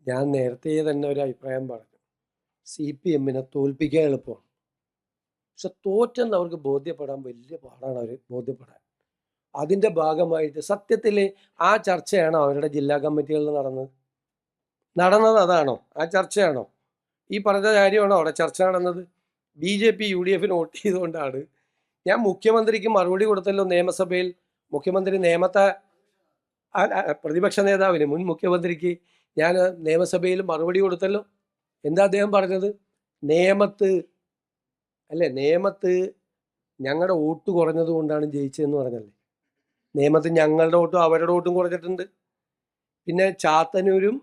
ഞാൻ നേരത്തെ തന്നെ ഒരു അഭിപ്രായം പറഞ്ഞു. CPM-നെ തോൽപ്പിക്കാൻ എളുപ്പമാണ്. പക്ഷെ തോറ്റെന്ന് അവർക്ക് ബോധ്യപ്പെടാൻ വലിയ പാടാണ് അവർ ബോധ്യപ്പെടാൻ. അതിന്റെ ഭാഗമായിട്ട് സത്യത്തില് ആ ചർച്ചയാണോ അവരുടെ ജില്ലാ കമ്മിറ്റികളിൽ നടന്നത്? നടന്നത് അതാണോ? ആ ചർച്ചയാണോ? ഈ പറഞ്ഞ കാര്യമാണോ അവിടെ ചർച്ച നടന്നത്? BJP UDF-ന് വോട്ട് ചെയ്തുകൊണ്ടാണ്. ഞാൻ മുഖ്യമന്ത്രിക്ക് മറുപടി കൊടുത്തല്ലോ നിയമസഭയിൽ. മുഖ്യമന്ത്രി നിയമത്തെ പ്രതിപക്ഷ നേതാവിന് മുൻ മുഖ്യമന്ത്രിക്ക് ഞാൻ നിയമസഭയിൽ മറുപടി കൊടുത്തല്ലോ. എന്താ അദ്ദേഹം പറഞ്ഞത്? നേമത്ത് നേമത്ത് ഞങ്ങളുടെ വോട്ട് കുറഞ്ഞത് കൊണ്ടാണ് ജയിച്ചതെന്ന് പറഞ്ഞല്ലേ. നേമത്ത് ഞങ്ങളുടെ വോട്ടും അവരുടെ വോട്ടും കുറഞ്ഞിട്ടുണ്ട്. പിന്നെ ചാത്തന്നൂരും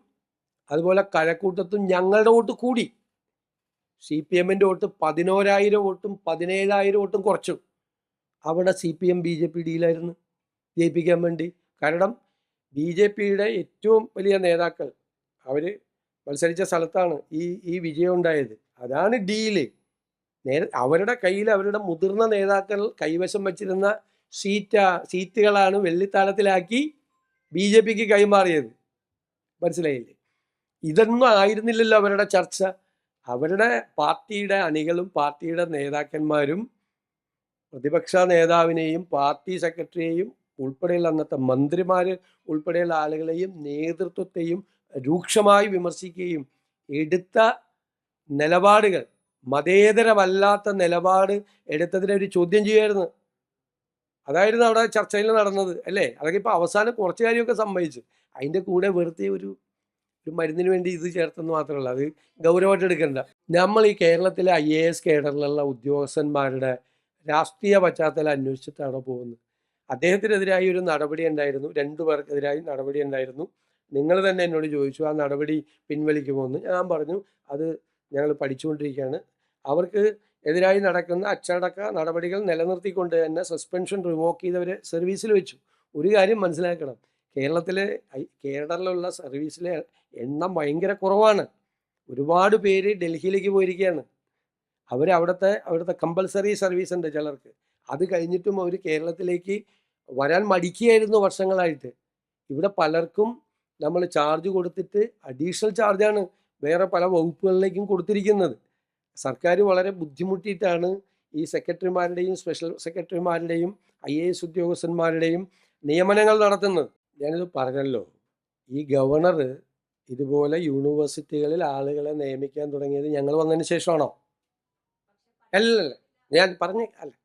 അതുപോലെ കഴക്കൂട്ടത്തും ഞങ്ങളുടെ വോട്ട് കൂടി. CPM-ന്റെ വോട്ട് 11,000 വോട്ടും 17,000 വോട്ടും കുറച്ചു. അവിടെ CPM BJP ഡീലായിരുന്നു ജയിപ്പിക്കാൻ വേണ്ടി. കാരണം BJP-യുടെ ഏറ്റവും വലിയ നേതാക്കൾ അവർ മത്സരിച്ച സ്ഥലത്താണ് ഈ വിജയം ഉണ്ടായത്. അതാണ് ഡീല്. അവരുടെ കയ്യിൽ അവരുടെ മുതിർന്ന നേതാക്കൾ കൈവശം വച്ചിരുന്ന സീറ്റുകളാണ് വെള്ളിത്താളത്തിലാക്കി BJP-ക്ക് കൈമാറിയത്. മനസ്സിലായില്ലേ? ഇതൊന്നും ആയിരുന്നില്ലല്ലോ അവരുടെ ചർച്ച. അവരുടെ പാർട്ടിയുടെ അണികളും പാർട്ടിയുടെ നേതാക്കന്മാരും പ്രതിപക്ഷ നേതാവിനെയും പാർട്ടി സെക്രട്ടറിയെയും ഉൾപ്പെടെയുള്ള അന്നത്തെ മന്ത്രിമാർ ഉൾപ്പെടെയുള്ള ആളുകളെയും നേതൃത്വത്തെയും രൂക്ഷമായി വിമർശിക്കുകയും എടുത്ത നിലപാടുകൾ മതേതരമല്ലാത്ത നിലപാട് എടുത്തതിനെ ഒരു ചോദ്യം ചെയ്യുമായിരുന്നു. അതായിരുന്നു അവിടെ ചർച്ചയിൽ നടന്നത് അല്ലേ. അതൊക്കെ ഇപ്പോൾ അവസാനം കുറച്ച് കാര്യമൊക്കെ സമ്മതിച്ചു. അതിൻ്റെ കൂടെ വെറുതെ ഒരു മരുന്നിന് വേണ്ടി ഇത് ചേർത്തെന്ന് മാത്രമല്ല, അത് ഗൗരവമായിട്ട് എടുക്കണ്ട. നമ്മൾ ഈ കേരളത്തിലെ IAS കേഡറിലുള്ള ഉദ്യോഗസ്ഥന്മാരുടെ രാഷ്ട്രീയ പശ്ചാത്തലം അന്വേഷിച്ചിട്ടാണോ പോകുന്നത്? അദ്ദേഹത്തിനെതിരായി ഒരു നടപടി ഉണ്ടായിരുന്നു, 2 പേർക്കെതിരായി നടപടി ഉണ്ടായിരുന്നു. നിങ്ങൾ തന്നെ എന്നോട് ചോദിച്ചു ആ നടപടി പിൻവലിക്കുമോ എന്ന്. ഞാൻ പറഞ്ഞു അത് ഞങ്ങൾ പഠിച്ചുകൊണ്ടിരിക്കുകയാണ്. അവർക്ക് എതിരായി നടക്കുന്ന അച്ചടക്ക നടപടികൾ നിലനിർത്തിക്കൊണ്ട് തന്നെ സസ്പെൻഷൻ റിവോക്ക് ചെയ്തവരെ സർവീസിൽ വെച്ചു. ഒരു കാര്യം മനസ്സിലാക്കണം, കേരളത്തിലുള്ള സർവീസിലെ എണ്ണം ഭയങ്കര കുറവാണ്. ഒരുപാട് പേര് ഡൽഹിയിലേക്ക് പോയിരിക്കുകയാണ്. അവിടുത്തെ കമ്പൽസറി സർവീസ് ഉണ്ട് ചിലർക്ക്. അത് കഴിഞ്ഞിട്ടും അവർ കേരളത്തിലേക്ക് വരാൻ മടിക്കുകയായിരുന്നു വർഷങ്ങളായിട്ട്. ഇവിടെ പലർക്കും നമ്മൾ ചാർജ് കൊടുത്തിട്ട് അഡീഷണൽ ചാർജാണ് വേറെ പല വകുപ്പുകളിലേക്കും കൊടുത്തിരിക്കുന്നത്. സർക്കാർ വളരെ ബുദ്ധിമുട്ടിയിട്ടാണ് ഈ സെക്രട്ടറിമാരുടെയും സ്പെഷ്യൽ സെക്രട്ടറിമാരുടെയും IAS ഉദ്യോഗസ്ഥന്മാരുടെയും നിയമനങ്ങൾ നടത്തുന്നത്. ഞാനിത് പറഞ്ഞല്ലോ, ഈ ഗവർണർ ഇതുപോലെ യൂണിവേഴ്സിറ്റികളിൽ ആളുകളെ നിയമിക്കാൻ തുടങ്ങിയത് ഞങ്ങൾ വന്നതിന് ശേഷമാണോ? അല്ലല്ല, ഞാൻ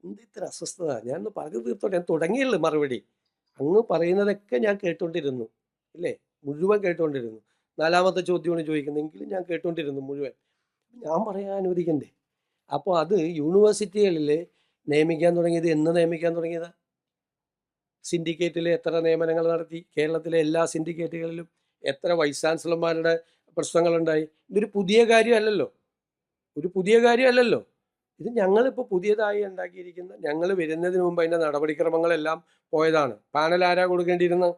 എന്ത് ഇത്ര അസ്വസ്ഥത? ഞാൻ പറഞ്ഞു തീർത്തോട്ടെ. ഞാൻ തുടങ്ങിയുള്ളൂ മറുപടി. അങ്ങ് പറയുന്നതൊക്കെ ഞാൻ കേട്ടുകൊണ്ടിരുന്നു ഇല്ലേ, മുഴുവൻ കേട്ടുകൊണ്ടിരുന്നു. 4ാമത്തെ ചോദ്യമാണ് ചോദിക്കുന്നതെങ്കിലും ഞാൻ കേട്ടുകൊണ്ടിരുന്നു മുഴുവൻ. ഞാൻ പറയാൻ അനുവദിക്കണ്ടേ? അപ്പോൾ അത് യൂണിവേഴ്സിറ്റികളിൽ നിയമിക്കാൻ തുടങ്ങിയത് എന്ന് നിയമിക്കാൻ തുടങ്ങിയതാ? സിൻഡിക്കേറ്റിൽ എത്ര നിയമനങ്ങൾ നടത്തി? കേരളത്തിലെ എല്ലാ സിൻഡിക്കേറ്റുകളിലും എത്ര വൈസ് ചാൻസലർമാരുടെ പ്രശ്നങ്ങളുണ്ടായി? ഇതൊരു പുതിയ കാര്യമല്ലല്ലോ, ഇത് ഞങ്ങളിപ്പോൾ പുതിയതായി ഉണ്ടാക്കിയിരിക്കുന്ന, ഞങ്ങൾ വരുന്നതിന് മുമ്പ് അതിൻ്റെ നടപടിക്രമങ്ങളെല്ലാം പോയതാണ്. പാനൽ ആരാ കൊടുക്കേണ്ടിയിരുന്നത്?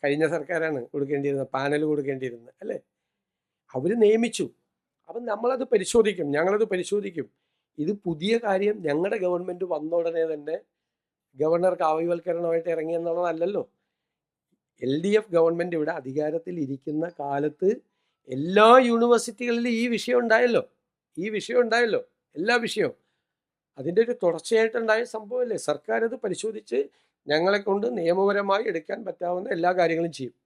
കഴിഞ്ഞ സർക്കാരാണ് കൊടുക്കേണ്ടിയിരുന്നത്, പാനൽ കൊടുക്കേണ്ടിയിരുന്നത് അല്ലേ. അവർ നിയമിച്ചു. അപ്പം ഞങ്ങളത് പരിശോധിക്കും. ഇത് പുതിയ കാര്യം ഞങ്ങളുടെ ഗവൺമെൻറ് വന്ന ഉടനെ തന്നെ ഗവർണർ കാവ്യവൽക്കരണമായിട്ട് ഇറങ്ങി എന്നുള്ളതല്ലല്ലോ. LDF ഗവൺമെൻറ് ഇവിടെ അധികാരത്തിൽ ഇരിക്കുന്ന കാലത്ത് എല്ലാ യൂണിവേഴ്സിറ്റികളിലും ഈ വിഷയം ഉണ്ടായല്ലോ. എല്ലാ വിഷയവും അതിൻ്റെ ഒരു തുടർച്ചയായിട്ടുണ്ടായ സംഭവമല്ലേ. സർക്കാർ അത് പരിശോധിച്ച് ഞങ്ങളെ കൊണ്ട് നിയമപരമായി എടുക്കാൻ പറ്റാവുന്ന എല്ലാ കാര്യങ്ങളും ചെയ്യും.